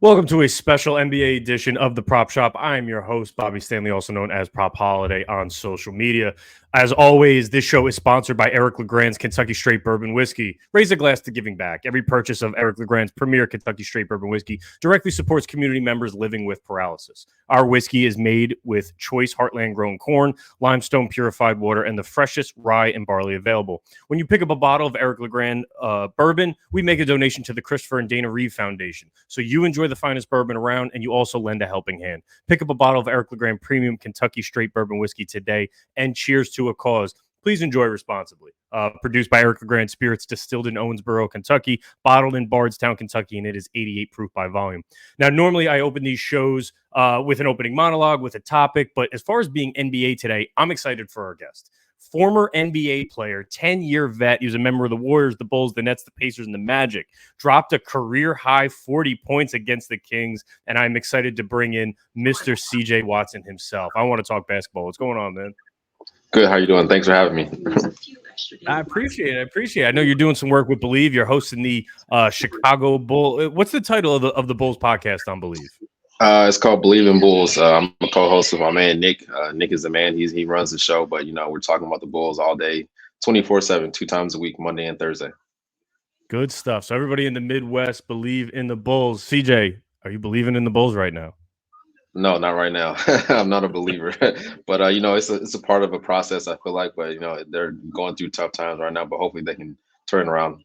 Welcome to a special NBA edition of the Prop Shop. I am your host, Bobby Stanley, also known as Prop Holiday on social media. As always, this show is sponsored by Eric LeGrand's Kentucky Straight Bourbon Whiskey. Raise a glass to giving back. Every purchase of Eric LeGrand's premier Kentucky Straight Bourbon Whiskey directly supports community members living with paralysis. Our whiskey is made with choice heartland-grown corn, limestone purified water, and the freshest rye and barley available. When you pick up a bottle of Eric LeGrand bourbon, we make a donation to the Christopher and Dana Reeve Foundation. So you enjoy the finest bourbon around, and you also lend a helping hand. Pick up a bottle of Eric LeGrand Premium Kentucky Straight Bourbon Whiskey today, and cheers to a cause. Please enjoy responsibly. Produced by Eric LeGrand Spirits, distilled in Owensboro, Kentucky, bottled in Bardstown, Kentucky, and it is 88 proof by volume. Now, normally I open these shows with an opening monologue, with a topic, but as far as being NBA today, I'm excited for our guest. Former NBA player, 10-year vet. He was a member of the Warriors, the Bulls, the Nets, the Pacers, and the Magic. Dropped a career-high 40 points against the Kings, and I'm excited to bring in Mr. CJ Watson himself. I want to talk basketball. What's going on, man? Good. How you doing? Thanks for having me. I appreciate it. I know you're doing some work with Believe. You're hosting the Chicago Bull. What's the title of the Bulls podcast on Believe? It's called Believe in Bulls. I'm a co-host with my man Nick. Nick is the man. He runs the show, but we're talking about the Bulls all day, 24/7, 2 times a week, Monday and Thursday. Good stuff. So everybody in the Midwest believe in the Bulls. CJ, are you believing in the Bulls right now? No, not right now. I'm not a believer, but it's a part of a process. I feel like, but they're going through tough times right now. But hopefully they can turn around.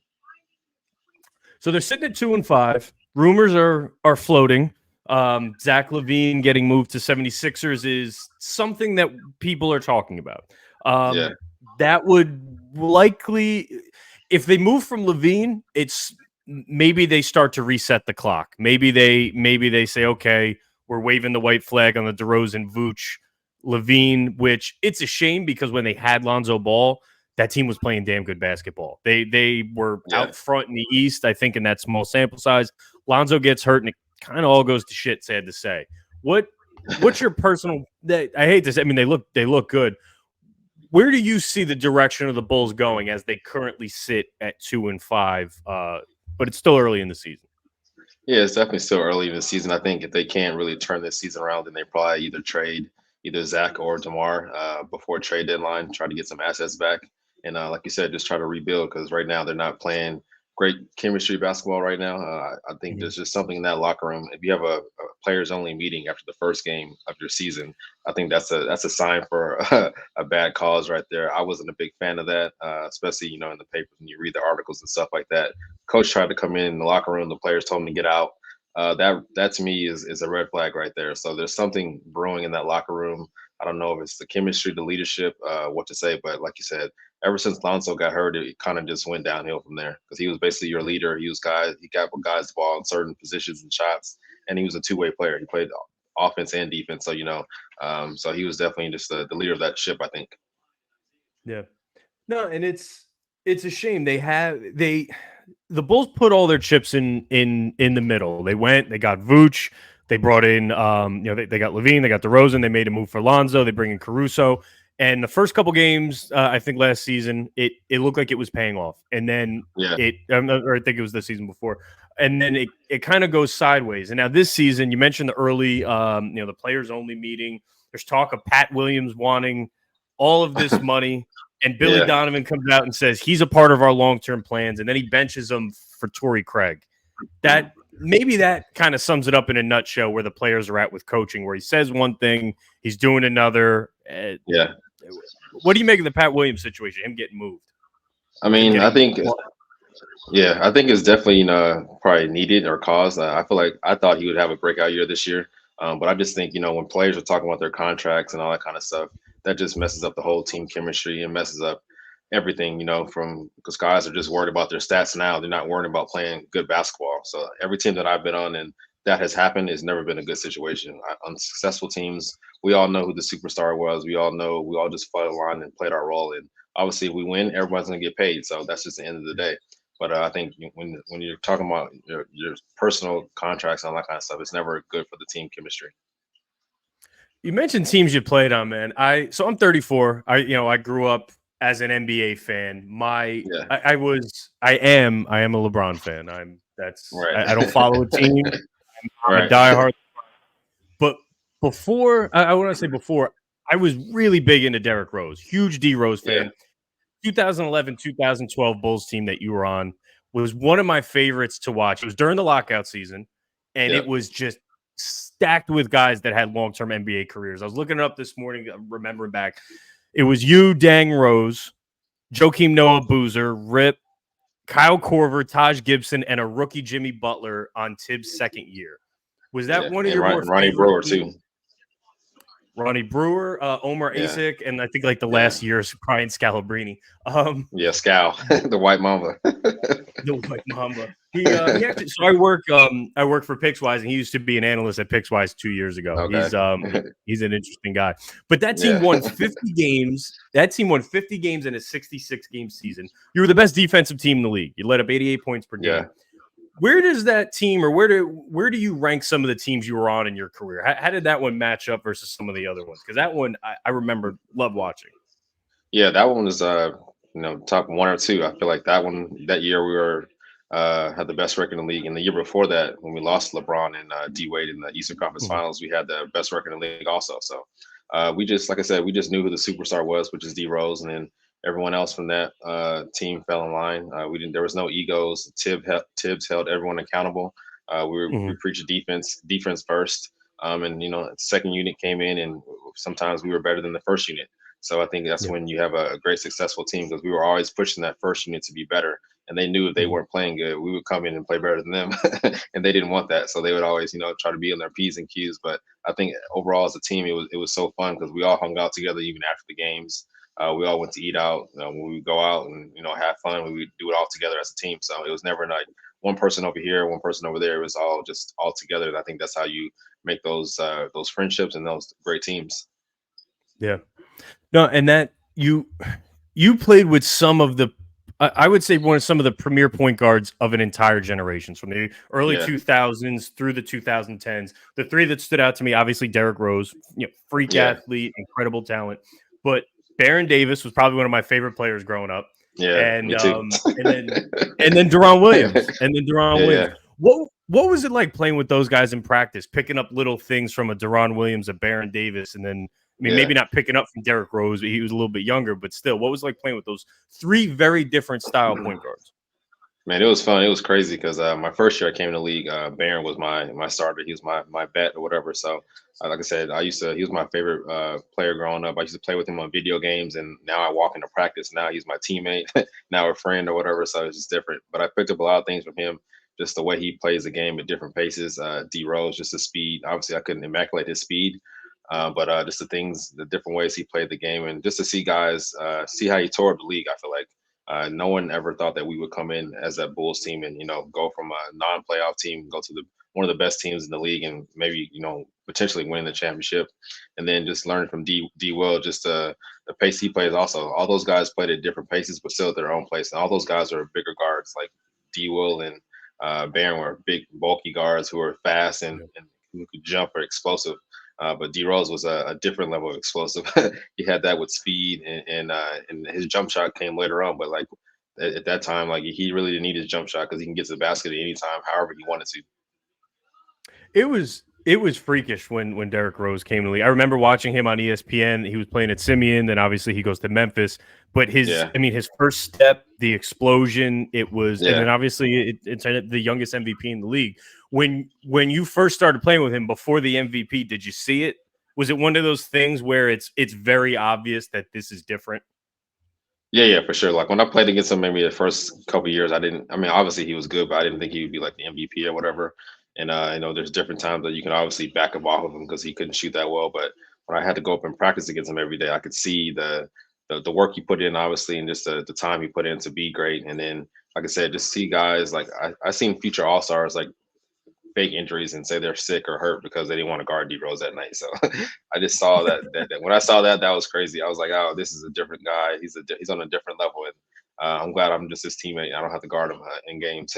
So they're sitting at 2-5. Rumors are floating. Zach LaVine getting moved to 76ers is something that people are talking about. That would likely, if they move from LaVine, it's maybe they start to reset the clock. Maybe they say, okay, we're waving the white flag on the DeRozan, Vooch, LaVine, which it's a shame because when they had Lonzo Ball, that team was playing damn good basketball. They were out front in the East, I think, in that small sample size. Lonzo gets hurt, and it kind of all goes to shit, sad to say. What's your personal – I hate to say – I mean, they look good. Where do you see the direction of the Bulls going as they currently sit at 2-5, but it's still early in the season? Yeah, it's definitely still early in the season. I think if they can't really turn this season around, then they probably either trade either Zach or DeMar before trade deadline, try to get some assets back. And like you said, just try to rebuild because right now they're not playing great chemistry basketball right now. I think there's just something in that locker room. If you have a players only meeting after the first game of your season, I think that's a sign for a bad cause right there. I wasn't a big fan of that, especially in the papers when you read the articles and stuff like that. Coach tried to come in the locker room. The players told him to get out. That to me is a red flag right there. So there's something brewing in that locker room. I don't know if it's the chemistry, the leadership, what to say, but like you said, ever since Lonzo got hurt, it kind of just went downhill from there because he was basically your leader. He got guys the ball in certain positions and shots, and he was a two-way player. He played offense and defense, so so he was definitely just the leader of that ship, I think. Yeah, no, and it's a shame the Bulls put all their chips in the middle. They got Vooch. They brought in, they got LaVine, they got DeRozan. They made a move for Lonzo. They bring in Caruso. And the first couple games, I think last season, it looked like it was paying off. And then or I think it was the season before. And then it kind of goes sideways. And now this season, you mentioned the early, the players only meeting. There's talk of Pat Williams wanting all of this money. And Billy Donovan comes out and says he's a part of our long-term plans. And then he benches him for Torrey Craig. Maybe that kind of sums it up in a nutshell where the players are at with coaching, where he says one thing, he's doing another. What do you make of the Pat Williams situation, him getting moved? I mean, I think it's definitely probably needed or caused. I thought he would have a breakout year this year, but I just think when players are talking about their contracts and all that kind of stuff, that just messes up the whole team chemistry and messes up everything, because guys are just worried about their stats now. They're not worried about playing good basketball. So every team that I've been on and that has happened, it's never been a good situation. On successful teams, we all know who the superstar was. We all just followed the line and played our role. And obviously, if we win, everybody's going to get paid. So that's just the end of the day. But I think when you're talking about your personal contracts and all that kind of stuff, it's never good for the team chemistry. You mentioned teams you played on, man. So I'm 34. I grew up as an NBA fan. I am a LeBron fan. I don't follow a team. I'm a Right. diehard. But before, I want to say before, I was really big into Derrick Rose. Huge D Rose Yeah. fan. 2011, 2012 Bulls team that you were on was one of my favorites to watch. It was during the lockout season, and it Yep. was just stacked with guys that had long-term NBA careers. I was looking it up this morning, remembering back. It was you, Dang Rose, Joakim Noah Boozer, Rip, Kyle Korver, Taj Gibson, and a rookie Jimmy Butler on Tibbs' second year. Was that Yeah. one of And your more Ronnie favorite Brewer teams? too. Ronnie Brewer, Omar Yeah. Asik, and I think like the Yeah. last year's Brian Scalabrine. Yeah. Scal, the White Mamba. The White Mamba. He actually. So I work for Pickswise, and he used to be an analyst at Pickswise 2 years ago. Okay. He's an interesting guy. But that team Yeah. won 50 games. That team won 50 games in a 66 game season. You were the best defensive team in the league. You let up 88 points per Yeah. game. Where does that team, or where do you rank some of the teams you were on in your career? How did that one match up versus some of the other ones? Because that one I remember, love watching. Yeah, that one was top one or two. I feel like that year we were had the best record in the league. And the year before that, when we lost LeBron and D Wade in the Eastern Conference Mhm. Finals, we had the best record in the league also. So we just, like I said, we just knew who the superstar was, which is D Rose, and then everyone else from that team fell in line. We didn't. There was no egos. Tibbs held everyone accountable. We Mhm. preached defense first. And second unit came in, and sometimes we were better than the first unit. So I think that's Yeah. when you have a great successful team, because we were always pushing that first unit to be better. And they knew if they Mhm. weren't playing good, we would come in and play better than them. And they didn't want that. So they would always, try to be on their P's and Q's. But I think overall as a team, it was so fun because we all hung out together even after the games. We all went to eat out. When we would go out and have fun, we would do it all together as a team. So it was never like one person over here, one person over there. It was all just all together. And I think that's how you make those friendships and those great teams. Yeah. No, and that you played with some of the I would say some of the premier point guards of an entire generation from the early Yeah, 2000s through the 2010s. The three that stood out to me, obviously Derrick Rose, freak yeah, athlete, incredible talent, but Baron Davis was probably one of my favorite players growing up, yeah. and Me too. and then Deron Williams, and then Deron Yeah, Williams. yeah. What was it like playing with those guys in practice, picking up little things from a Deron Williams, a Baron Davis, and then Yeah. maybe not picking up from Derrick Rose. He was a little bit younger, but still, what was it like playing with those three very different style point guards? Man, it was fun. It was crazy because my first year I came in the league, Barron was my starter. He was my bet or whatever. So, like I said, he was my favorite player growing up. I used to play with him on video games, and now I walk into practice. Now he's my teammate, now a friend or whatever. So it's just different. But I picked up a lot of things from him, just the way he plays the game at different paces. D Rose, just the speed. Obviously, I couldn't immaculate his speed. But just the different ways he played the game, and just to see guys see how he tore up the league. I feel like no one ever thought that we would come in as that Bulls team and go from a non-playoff team, go to the one of the best teams in the league, and maybe potentially win the championship. And then just learn from D Will, just the pace he plays. Also, all those guys played at different paces, but still at their own place. And all those guys are bigger guards, like D Will and Barron were big, bulky guards who are fast and who could jump or explosive. But D Rose was a different level of explosive. He had that with speed, and his jump shot came later on. But like at that time, like he really didn't need his jump shot because he can get to the basket at any time, however he wanted to. It was freakish when Derrick Rose came to the league. I remember watching him on ESPN. He was playing at Simeon, then obviously he goes to Memphis. But Yeah, his first step, the explosion, and then yeah. obviously it's the youngest MVP in the league. When you first started playing with him before the MVP, did you see it? Was it one of those things where it's very obvious that this is different? Yeah, yeah, for sure. Like when I played against him, maybe the first couple years, I didn't. I mean, obviously he was good, but I didn't think he would be like the MVP or whatever. And there's different times that you can obviously back up off of him because he couldn't shoot that well. But when I had to go up and practice against him every day, I could see the work he put in, obviously, and just the time he put in to be great. And then, like I said, just see guys like I seen future All Stars like fake injuries and say they're sick or hurt because they didn't want to guard D Rose that night. So I just saw that when I saw that was crazy. I was like, oh, this is a different guy. He's on a different level, and I'm glad I'm just his teammate. I don't have to guard him in games.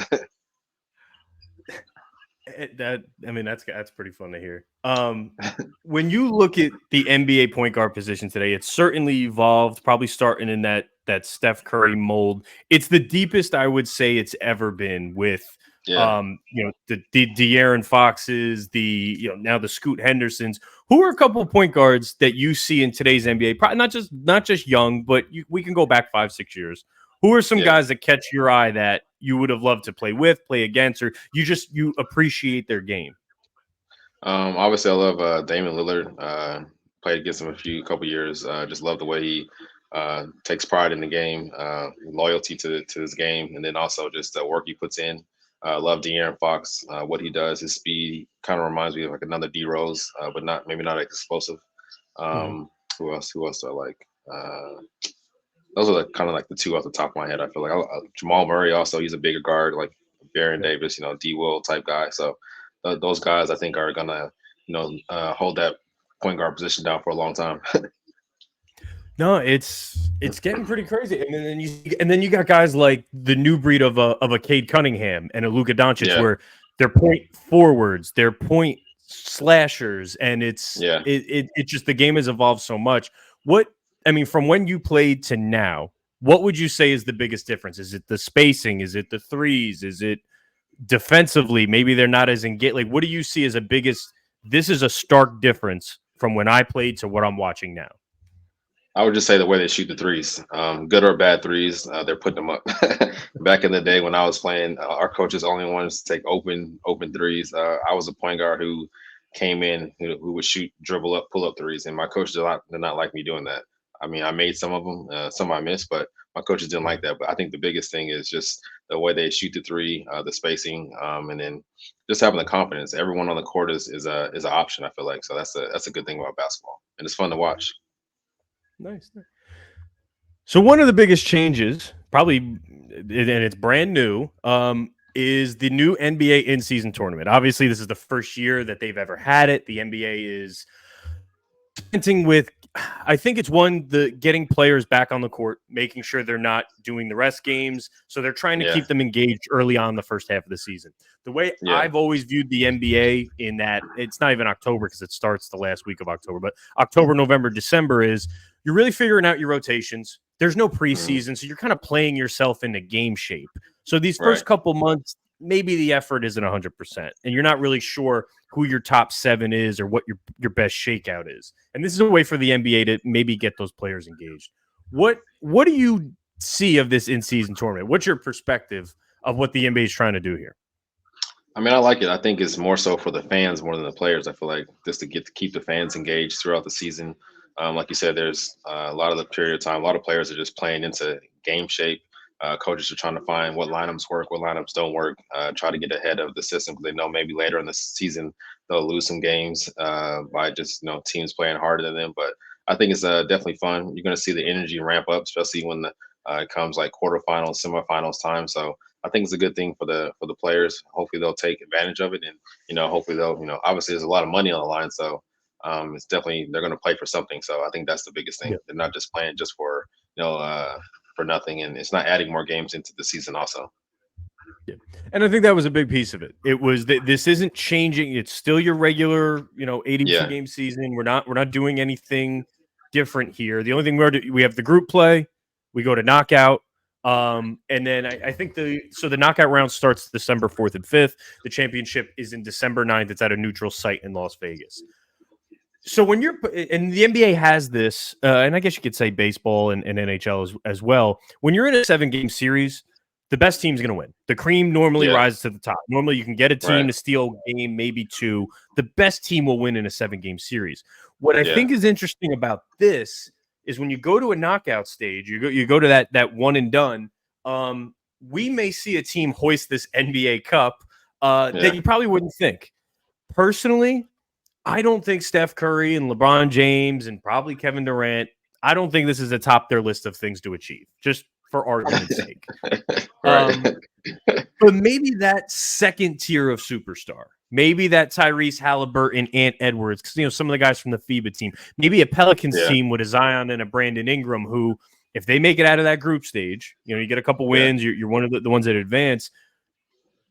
That's pretty fun to hear. When you look at the NBA point guard position today, it's certainly evolved, probably starting in that Steph Curry mold. It's the deepest I would say it's ever been with Yeah. The De'Aaron Foxes, now the Scoot Hendersons, who are a couple of point guards that you see in today's NBA, probably not just young, but we can go back 5-6 years. Who are some Yeah. guys that catch your eye that you would have loved to play with, play against, or you appreciate their game? Obviously, I love Damian Lillard. Played against him couple years. Just love the way he takes pride in the game, loyalty to his game, and then also just the work he puts in. Love De'Aaron Fox. What he does, his speed kind of reminds me of like another D Rose, but maybe not explosive. Mhm. Who else? Who else do I like? Those are kind of like the two off the top of my head. I feel like Jamal Murray also. He's a bigger guard, like Baron Yeah. Davis, D Will type guy. So those guys I think are gonna hold that point guard position down for a long time. No, it's getting pretty crazy, and then you got guys like the new breed of a Cade Cunningham and a Luka Doncic, Yeah, where they're point forwards, they're point slashers, and yeah. it just the game has evolved so much. From when you played to now, what would you say is the biggest difference? Is it the spacing? Is it the threes? Is it defensively? Maybe they're not as engaged. Like, what do you see as a biggest? This is a stark difference from when I played to what I'm watching now. I would just say the way they shoot the threes, good or bad threes, they're putting them up. Back in the day when I was playing, our coaches only wanted us to take open threes. I was a point guard who came in who would shoot, dribble up, pull up threes, and my coaches did not like me doing that. I mean, I made some of them, some I missed, but my coaches didn't like that. But I think the biggest thing is just the way they shoot the three, the spacing, and then just having the confidence. Everyone on the court is an option. I feel like so that's a good thing about basketball, and it's fun to watch. Nice. So one of the biggest changes, probably, and it's brand new, is the new NBA in-season tournament. Obviously, this is the first year that they've ever had it. The NBA is experimenting with, I think it's the getting players back on the court, making sure they're not doing the rest games. So they're trying to Yeah, keep them engaged early on the first half of the season. The way yeah, I've always viewed the NBA in that it's not even October because it starts the last week of October, but October, November, December is you're really figuring out your rotations. There's no mhm, preseason, so you're kind of playing yourself into game shape. So these right. first couple months, maybe the effort isn't 100%, and you're not really sure who your top 7 is or what your best shakeout is. And this is a way for the NBA to maybe get those players engaged. What do you see of this in-season tournament? What's your perspective of what the NBA is trying to do here? I mean, I like it. I think it's more so for the fans more than the players. I feel like just to keep the fans engaged throughout the season. Like you said, there's a lot of the period of time. A lot of players are just playing into game shape. Coaches are trying to find what lineups work, what lineups don't work. Try to get ahead of the system because they know maybe later in the season they'll lose some games by just teams playing harder than them. But I think it's definitely fun. You're going to see the energy ramp up, especially when it comes like quarterfinals, semifinals time. So I think it's a good thing for the players. Hopefully they'll take advantage of it, and hopefully they'll obviously there's a lot of money on the line, so it's definitely they're going to play for something. So I think that's the biggest thing. They're not just playing just for nothing, and it's not adding more games into the season also. Yeah. And I think that was a big piece of it. It was that this isn't changing. It's still your regular, 82 Yeah, game season. We're not doing anything different here. The only thing we have the group play, we go to knockout. And then I think the knockout round starts December 4th and 5th. The championship is in December 9th. It's at a neutral site in Las Vegas. So when and the NBA has this, and I guess you could say baseball and NHL as well. When you're in a 7-game series, the best team's going to win. The cream normally yeah, rises to the top. Normally, you can get a team right, to steal a game, maybe 2. The best team will win in a 7-game series. What I yeah, think is interesting about this is when you go to a knockout stage, you go to that one and done. We may see a team hoist this NBA Cup that yeah, you probably wouldn't think. Personally, I don't think Steph Curry and LeBron James and probably Kevin Durant, I don't think this is atop their list of things to achieve, just for argument's sake. right, Um, but maybe that second tier of superstar, maybe that Tyrese Halliburton, Ant Edwards, because some of the guys from the FIBA team, maybe a Pelicans yeah, team with a Zion and a Brandon Ingram, who, if they make it out of that group stage, you get a couple yeah, wins, you're one of the ones that advance.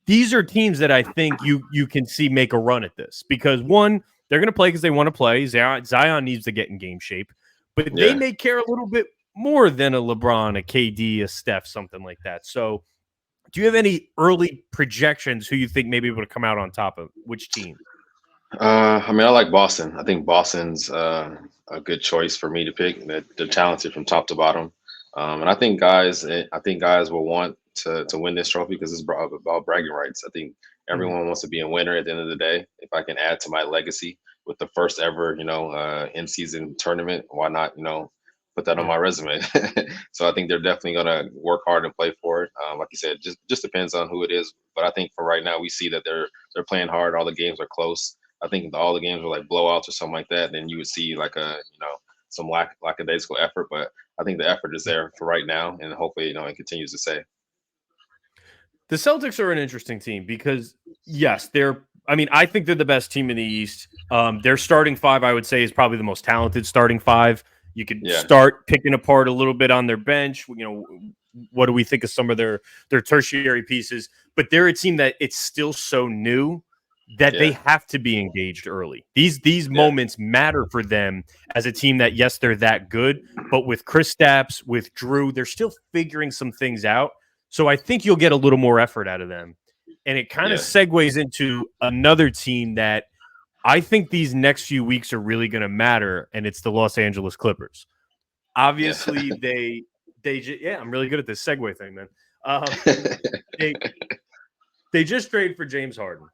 These are teams that I think you can see make a run at this because one, they're going to play because they want to play. Zion needs to get in game shape, but they yeah, may care a little bit more than a LeBron, a KD, a Steph, something like that. So Do you have any early projections who you think maybe would come out on top of which team? I mean, I like Boston. I think Boston's a good choice for me to pick. They're talented from top to bottom, and I think guys will want to win this trophy because it's about bragging rights. I think Mhm. everyone wants to be a winner at the end of the day. If I can add to my legacy with the first ever, in season tournament, why not, put that on Yeah. my resume? So I think they're definitely gonna work hard and play for it. Like you said, just depends on who it is. But I think for right now, we see that they're playing hard. All the games are close. I think if all the games were like blowouts or something like that, then you would see like some lackadaisical effort. But I think the effort is there for right now, and hopefully it continues to say. The Celtics are an interesting team because yes, I mean, I think they're the best team in the East. Their starting five, I would say, is probably the most talented starting five. You could Yeah, start picking apart a little bit on their bench. What do we think of some of their tertiary pieces? But they're a team that it's still so new that they yeah, have to be engaged early. These yeah, moments matter for them as a team that yes, they're that good, but with Chris Stapps, with Drew, they're still figuring some things out. So I think you'll get a little more effort out of them. And it kind of yeah, segues into another team that I think these next few weeks are really going to matter, and it's the Los Angeles Clippers. yeah, Obviously, yeah, I'm really good at this segue thing, man. Um, they they just traded for James Harden.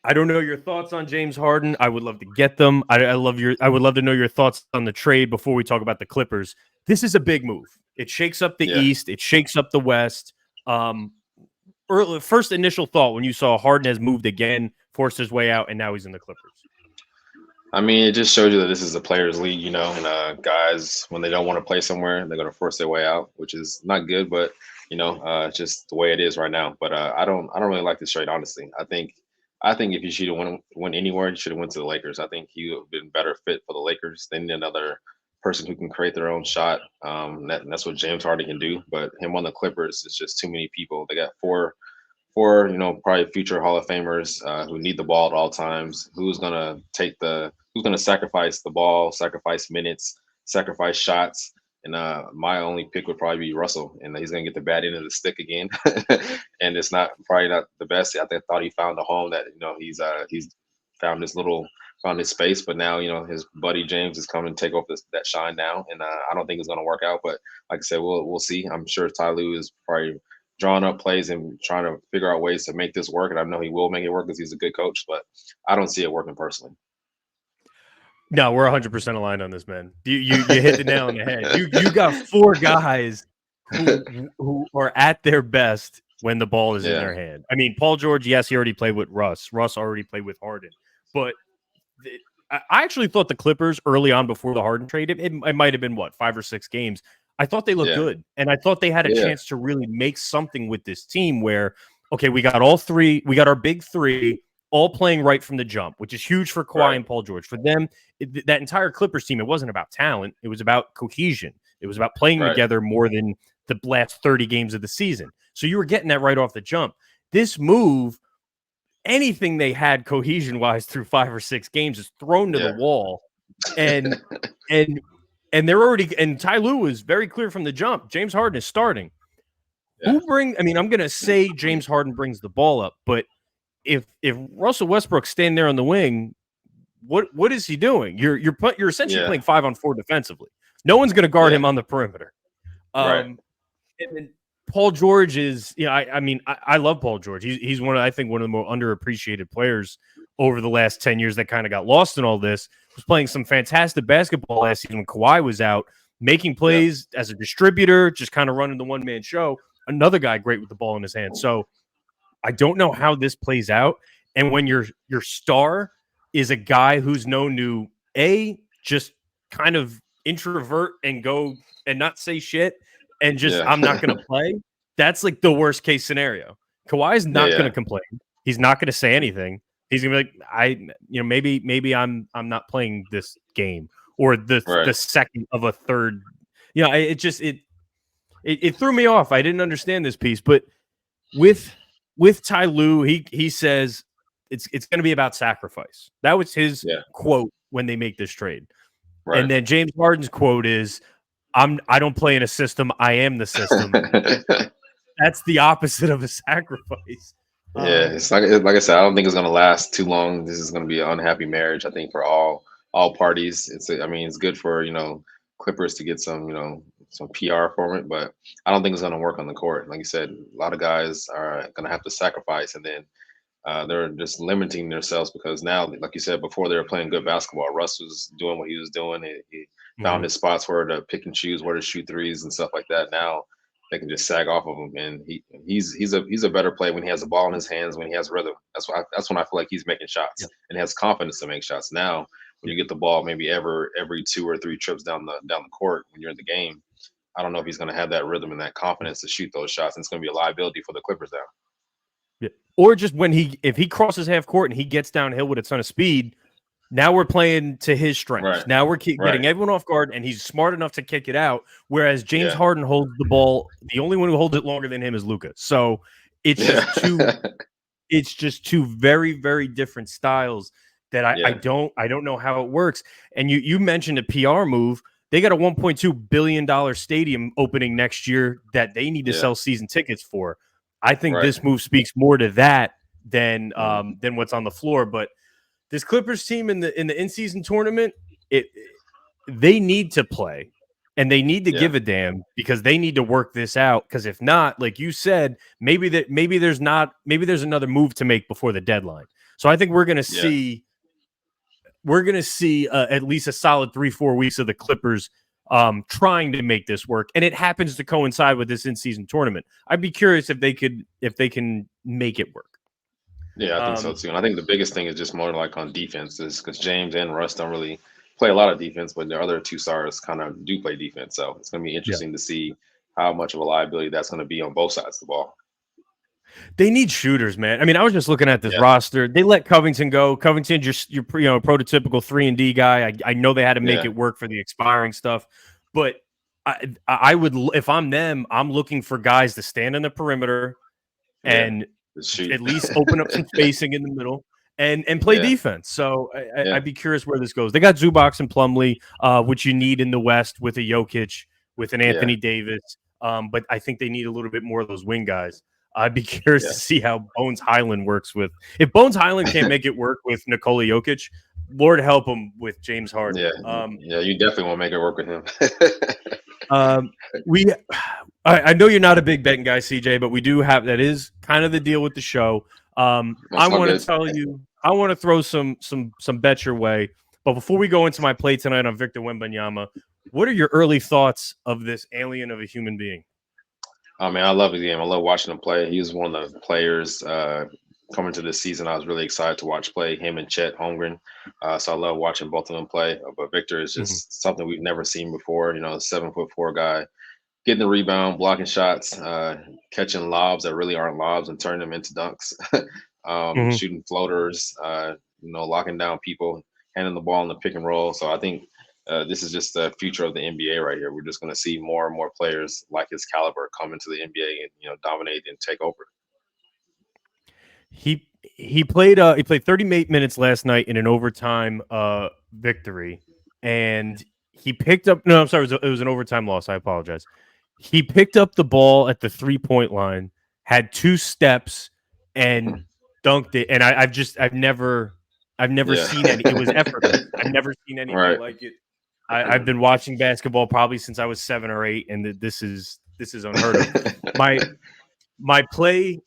I don't know your thoughts on James Harden. I would love to get them. I would love to know your thoughts on the trade before we talk about the Clippers. This is a big move. It shakes up the yeah. East. It shakes up the West. Um, first initial thought when you saw Harden has moved again, forced his way out, and now he's in the Clippers. I mean, it just shows you that this is a players' league, and guys, when they don't want to play somewhere, they're going to force their way out, which is not good, but it's just the way it is right now. But I don't really like this trade, honestly. I think if you should have went anywhere, you should have went to the Lakers. I think he would have been better fit for the Lakers. They need another person who can create their own shot. That's what James Harden can do, but him on the Clippers is just too many people. They got four, probably future Hall of Famers who need the ball at all times. Who's gonna sacrifice the ball, sacrifice minutes, sacrifice shots. And my only pick would probably be Russell, and he's gonna get the bad end of the stick again. And it's not probably not the best. Thought he found a home that he's found found his space, but now his buddy James is coming to take off that shine now, and I don't think it's gonna work out. But like I said, we'll see. I'm sure Ty Lue is probably drawing up plays and trying to figure out ways to make this work. And I know he will make it work because he's a good coach, but I don't see it working personally. No, we're 100% aligned on this, man. You hit the nail on the head. You got four guys who are at their best when the ball is in Yeah, their hand. I mean, Paul George, yes, he already played with Russ. Russ already played with Harden, but I actually thought the Clippers early on before the Harden trade, it might have been what 5 or 6 games. I thought they looked yeah, good, and I thought they had a yeah, chance to really make something with this team. Where okay, we got all three, we got our big three all playing right from the jump, which is huge for Kawhi right, and Paul George. For them, that entire Clippers team, it wasn't about talent; it was about cohesion. It was about playing right. together more than the last 30 games of the season. So you were getting that right off the jump. This move, anything they had cohesion wise through 5 or 6 games is thrown to the Yeah, wall. And and they're already, and Ty Lue was very clear from the jump. James Harden is starting. yeah, I mean, I'm gonna say James Harden brings the ball up, but if Russell Westbrook's standing there on the wing, what is he doing? You're essentially yeah, playing 5-on-4 defensively. No one's gonna guard yeah, him on the perimeter. right. And then Paul George is, I mean, I love Paul George. He's I think one of the more underappreciated players over the last 10 years that kind of got lost in all this. Was playing some fantastic basketball last season when Kawhi was out, making Yeah, plays as a distributor, just kind of running the one-man show. Another guy great with the ball in his hand. So I don't know how this plays out. And when your star is a guy who's known to just kind of introvert and go and not say shit and just yeah, I'm not going to play. That's like the worst case scenario. Kawhi's yeah, not going yeah. to complain. He's not going to say anything. He's going to be like, maybe I'm not playing this game or the Right. second of a third. It threw me off. I didn't understand this piece, but with Ty Lue, he says it's going to be about sacrifice. That was his Yeah. quote when they make this trade. Right. And then James Harden's quote is, I don't play in a system. I am the system. that's the opposite of a sacrifice. Yeah, it's like I said, I don't think it's gonna last too long. This is gonna be an unhappy marriage, I think, for all parties. I mean, it's good for Clippers to get some PR from it, but I don't think it's gonna work on the court. Like you said, a lot of guys are gonna have to sacrifice, and then they're just limiting themselves because now, like you said before, they were playing good basketball. Russ was doing what he was doing. He found Mhm. his spots where to pick and choose, where to shoot threes and stuff like that. Now they can just sag off of him, and he's a better player when he has the ball in his hands, when he has rhythm. That's when I feel like he's making shots Yeah. and has confidence to make shots. Now, when you get the ball, maybe every 2 or 3 trips down the court when you're in the game, I don't know if he's going to have that rhythm and that confidence to shoot those shots, and it's going to be a liability for the Clippers now. Yeah. Or just if he crosses half court and he gets downhill with a ton of speed, now we're playing to his strengths. Right, Now we're right, getting everyone off guard, and he's smart enough to kick it out. Whereas James yeah, Harden holds the ball. The only one who holds it longer than him is Luka. So it's yeah, just two. It's just two very, very different styles that I yeah, don't know how it works. And you mentioned a PR move. They got a $1.2 billion stadium opening next year that they need to yeah, sell season tickets for. I think right. this move speaks more to that Mhm. than what's on the floor. But this Clippers team in the in-season tournament, it they need to play and they need to Yeah, give a damn because they need to work this out. Because if not, like you said, maybe there's another move to make before the deadline. So I think yeah, we're gonna see at least a solid 3-4 weeks of the Clippers trying to make this work, and it happens to coincide with this in-season tournament. I'd be curious if they can make it work. yeah. I think so Um, too. And I think the biggest thing is just more like on defenses because James and Russ don't really play a lot of defense, but the other two stars kind of do play defense. So it's going to be yeah. interesting to see how much of a liability that's going to be on both sides of the ball. They need shooters, man. I mean, I was just looking at this Yeah, roster. They let Covington go. Covington, just your prototypical 3-and-D guy. I know they had to make yeah, it work for the expiring stuff, but I would if I'm them, I'm looking for guys to stand on the perimeter yeah. and Just shoot. at least open up some spacing in the middle and play Yeah, defense. So yeah, I'd be curious where this goes. They got Zubac and Plumlee, which you need in the West with a Jokic, with an yeah, Anthony Davis. But I think they need a little bit more of those wing guys. I'd be curious yeah. to see how Bones Highland works with. If Bones Highland can't make it work with Nikola Jokic, Lord help him with James Harden. Yeah, yeah, you definitely won't make it work with him. Um, we, I know you're not a big betting guy, CJ, but we do have that is kind of the deal with the show. I That's all want good. to tell you, I want to throw some bets your way. But before we go into my play tonight on Victor Wembanyama, what are your early thoughts of this alien of a human being? I mean, I love his game. I love watching him play. He was one of the players coming to this season. I was really excited to watch play him and Chet Holmgren. So I love watching both of them play. But Victor is Mhm. just something we've never seen before. 7'4" guy, getting the rebound, blocking shots, catching lobs that really aren't lobs and turning them into dunks, Mhm. shooting floaters, locking down people, handing the ball in the pick and roll. So I think this is just the future of the NBA right here. We're just going to see more and more players like his caliber come into the NBA and dominate and take over. He played 38 minutes last night in an overtime victory, and he picked up. No, I'm sorry, it was an overtime loss. I apologize. He picked up the ball at the 3-point line, had 2 steps, and dunked it. And I've never Yeah. seen any. It was effortless. I've never seen anything Right. like it. I've been watching basketball probably since I was 7 or 8, and this is unheard of. My my play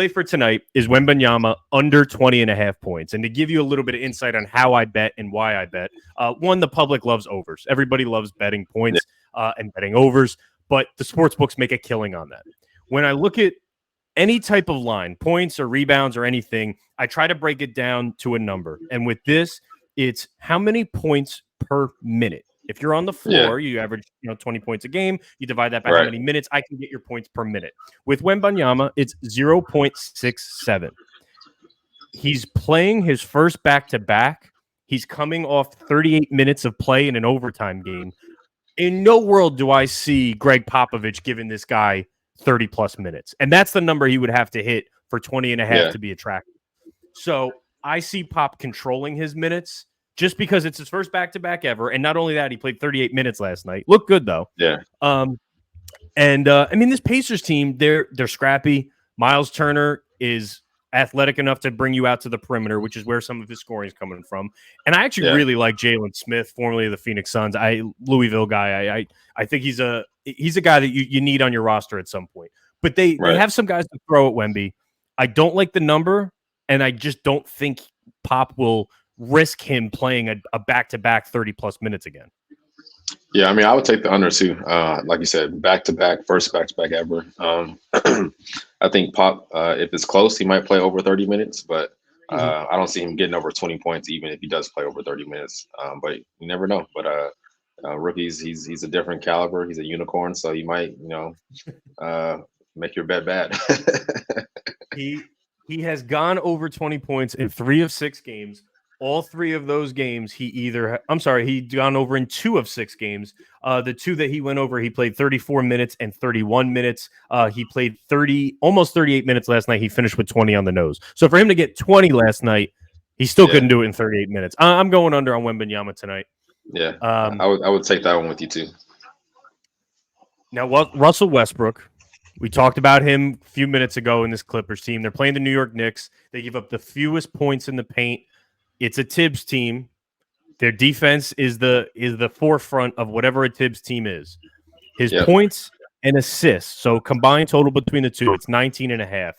for tonight is Wembanyama under 20.5 points. And to give you a little bit of insight on how I bet and why I bet, one, the public loves overs. Everybody loves betting Yeah. points and betting overs, but the sports books make a killing on that. When I look at any type of line, points or rebounds or anything, I try to break it down to a number. And with this, it's how many points per minute. If you're on the Yeah. floor, you average 20 points a game. You divide that by how Right. many minutes. I can get your points per minute. With Wembanyama, it's 0.67. He's playing his first back-to-back. He's coming off 38 minutes of play in an overtime game. In no world do I see Greg Popovich giving this guy 30 plus minutes. And that's the number he would have to hit for 20.5 Yeah. to be attractive. So I see Pop controlling his minutes just because it's his first back-to-back ever. And not only that, he played 38 minutes last night. Looked good, though. Yeah. Um, And I mean, this Pacers team, they're scrappy. Miles Turner is athletic enough to bring you out to the perimeter, which is where some of his scoring is coming from. And I actually Yeah. really like Jalen Smith, formerly of the Phoenix Suns. Louisville guy. I think he's a guy that you need on your roster at some point. But they Right. have some guys to throw at Wemby. I don't like the number, and I just don't think Pop will risk him playing a back-to-back 30-plus minutes again. Yeah, I mean, I would take the under too. Like you said, first back to back ever. I think Pop, if it's close, he might play over 30 minutes, but I don't see him getting over 20 points, even if he does play over 30 minutes. But you never know. But rookies, he's a different caliber. He's a unicorn, so he might, make your bet bad. He has gone over 20 points in 3 of 6 games. All 3 of those games, he'd gone over in 2 of 6 games. The 2 that he went over, he played 34 minutes and 31 minutes. He played almost 38 minutes last night. He finished with 20 on the nose. So for him to get 20 last night, he still couldn't do it in 38 minutes. I'm going under on Wembanyama tonight. Yeah, I would take that one with you too. Now, Russell Westbrook, we talked about him a few minutes ago in this Clippers team. They're playing the New York Knicks. They give up the fewest points in the paint. It's a Tibbs team. Their defense is the forefront of whatever a Tibbs team is. His points and assists, so combined total between the two, it's 19.5.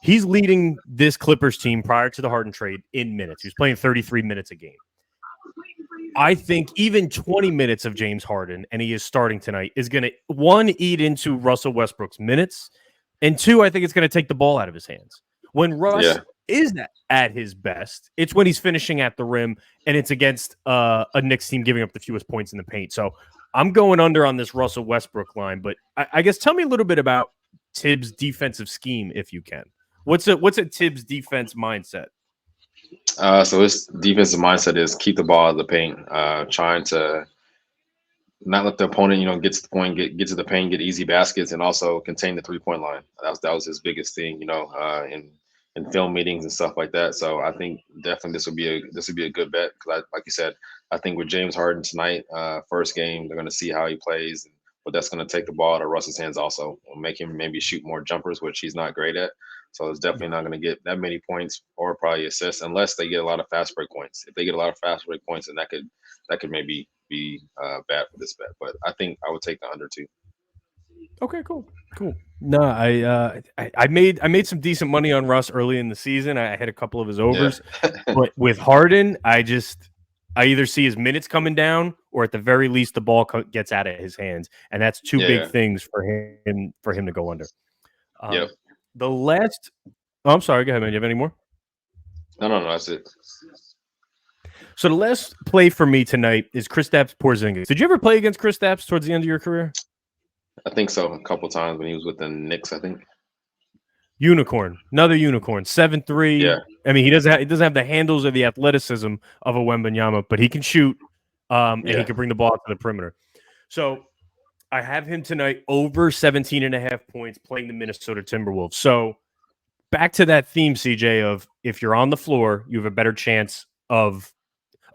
He's leading this Clippers team prior to the Harden trade in minutes. He was playing 33 minutes a game. I think even 20 minutes of James Harden, and he is starting tonight, is going to, 1, eat into Russell Westbrook's minutes, and 2, I think it's going to take the ball out of his hands. When Russ is at his best, it's when he's finishing at the rim, and it's against a Knicks team giving up the fewest points in the paint. So I'm going under on this Russell Westbrook line, but I guess tell me a little bit about Tibbs' defensive scheme, if you can. What's a Tibbs defense mindset? So his defensive mindset is keep the ball out of the paint, trying to not let the opponent, get to the point, get to the paint, get easy baskets, and also contain the 3-point line. That was his biggest thing, in film meetings and stuff like that. So I think definitely this would be a good bet because, like you said, I think with James Harden tonight, first game, they're going to see how he plays, but that's going to take the ball out of Russ's hands also, make him maybe shoot more jumpers, which he's not great at. So it's definitely not going to get that many points or probably assists unless they get a lot of fast break points. If they get a lot of fast break points, then that could maybe be bad for this bet. But I think I would take the under too. Okay, cool. No, I made some decent money on Russ early in the season. I had a couple of his overs, but with Harden, I either see his minutes coming down, or at the very least, the ball gets out of his hands, and that's two big things for him to go under. The last. Oh, I'm sorry. Go ahead, man. You have any more? No. That's it. So the last play for me tonight is Kristaps Porzingis. Did you ever play against Kristaps towards the end of your career? I think so. A couple times when he was with the Knicks, I think. Unicorn, another unicorn, 7'3". Yeah. I mean, he doesn't have the handles or the athleticism of a Wembanyama, but he can shoot, and he can bring the ball to the perimeter. So I have him tonight over 17.5 points playing the Minnesota Timberwolves. So back to that theme, CJ, of if you're on the floor, you have a better chance of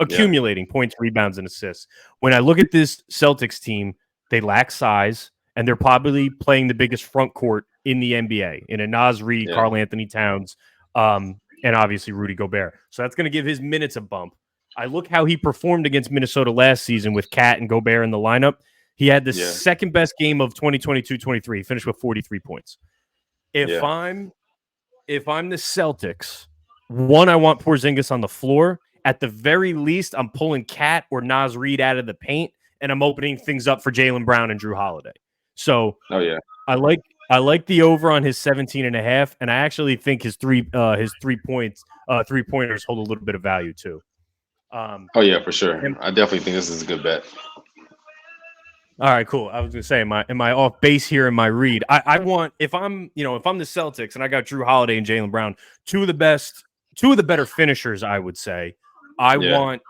accumulating points, rebounds, and assists. When I look at this Celtics team, they lack size, and they're probably playing the biggest front court in the NBA in a Naz Reid, Karl Anthony Towns, and obviously Rudy Gobert. So that's going to give his minutes a bump. I look how he performed against Minnesota last season with Cat and Gobert in the lineup. He had the second best game of 2022-23. He finished with 43 points. If I'm the Celtics, one, I want Porzingis on the floor. At the very least, I'm pulling Cat or Naz Reid out of the paint, and I'm opening things up for Jaylen Brown and Drew Holiday. So I like the over on his 17.5, and I actually think his 3-pointers hold a little bit of value too. For sure. I definitely think this is a good bet. All right, cool. I was gonna say, am I off base here in my read? I want, if I'm the Celtics and I got Drew Holiday and Jaylen Brown, two of the better finishers, I would say. I want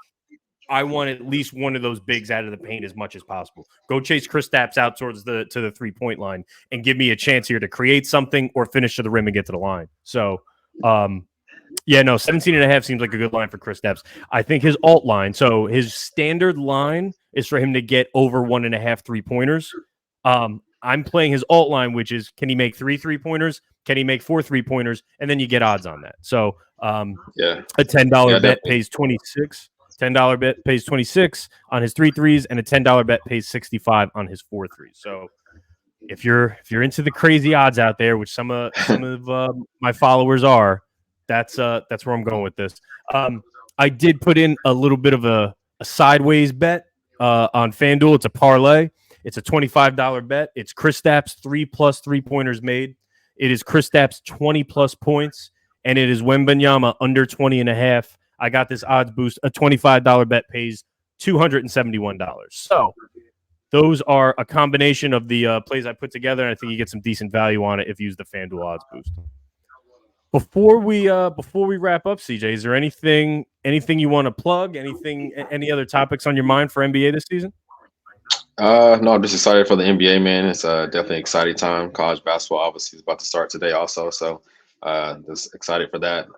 at least one of those bigs out of the paint as much as possible. Go chase Kristaps out towards the 3-point line and give me a chance here to create something or finish to the rim and get to the line. So, 17.5 seems like a good line for Kristaps. I think his alt line, so his standard line is for him to get over 1.5 3-pointers. I'm playing his alt line, which is can he make 3-3-pointers? Can he make 4 3-pointers? And then you get odds on that. So Yeah. a $10 bet Definitely. pays 26. $10 bet pays 26 on his 3 threes, and a $10 bet pays 65 on his 4 threes. So if you're into the crazy odds out there, which some of my followers are, that's where I'm going with this. I did put in a little bit of a sideways bet on FanDuel. It's a parlay. It's a $25 bet. It's Kristaps 3+ 3-pointers made. It is Kristaps 20+ points, and it is Wembanyama under 20.5. I got this odds boost. A $25 bet pays $271. So those are a combination of the plays I put together, and I think you get some decent value on it if you use the FanDuel odds boost. Before we wrap up, CJ, is there anything you want to plug? Any other topics on your mind for NBA this season? No, I'm just excited for the NBA, man. It's definitely an exciting time. College basketball obviously is about to start today, also. So, just excited for that.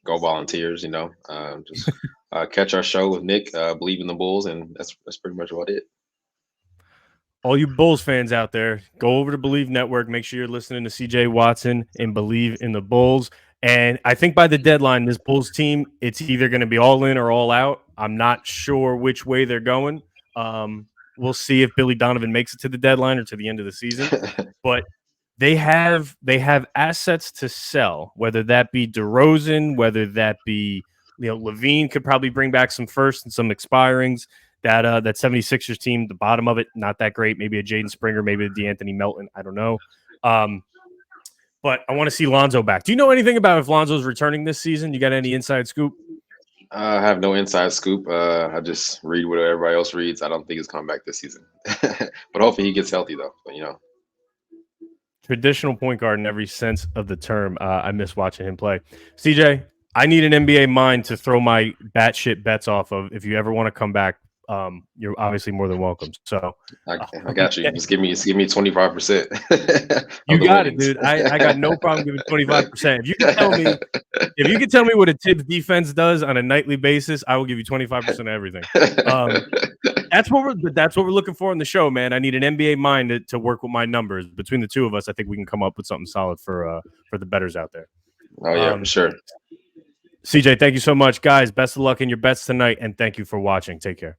Go Volunteers, just catch our show with Nick, Believe in the Bulls, and that's pretty much about it. All you Bulls fans out there, go over to Believe Network. Make sure you're listening to CJ Watson and Believe in the Bulls. And I think by the deadline, this Bulls team, it's either going to be all in or all out. I'm not sure which way they're going. We'll see if Billy Donovan makes it to the deadline or to the end of the season. But they have assets to sell, whether that be DeRozan, whether that be Levine could probably bring back some firsts and some expirings. That 76ers team, the bottom of it, not that great. Maybe a Jaden Springer, maybe a DeAnthony Melton. I don't know. But I want to see Lonzo back. Do you know anything about if Lonzo's returning this season? You got any inside scoop? I have no inside scoop. I just read what everybody else reads. I don't think he's coming back this season, but hopefully he gets healthy though. But, traditional point guard in every sense of the term. I miss watching him play. CJ, I need an NBA mind to throw my batshit bets off of. If you ever want to come back, you're obviously more than welcome. So I got you. Just give me 25%. You got it, dude. I got no problem giving 25%. If you can tell me what a Tibbs defense does on a nightly basis, I will give you 25% of everything. That's what we're looking for in the show, man. I need an NBA mind to work with my numbers. Between the two of us, I think we can come up with something solid for the bettors out there. Oh yeah, for sure. CJ, thank you so much, guys. Best of luck in your bets tonight, and thank you for watching. Take care.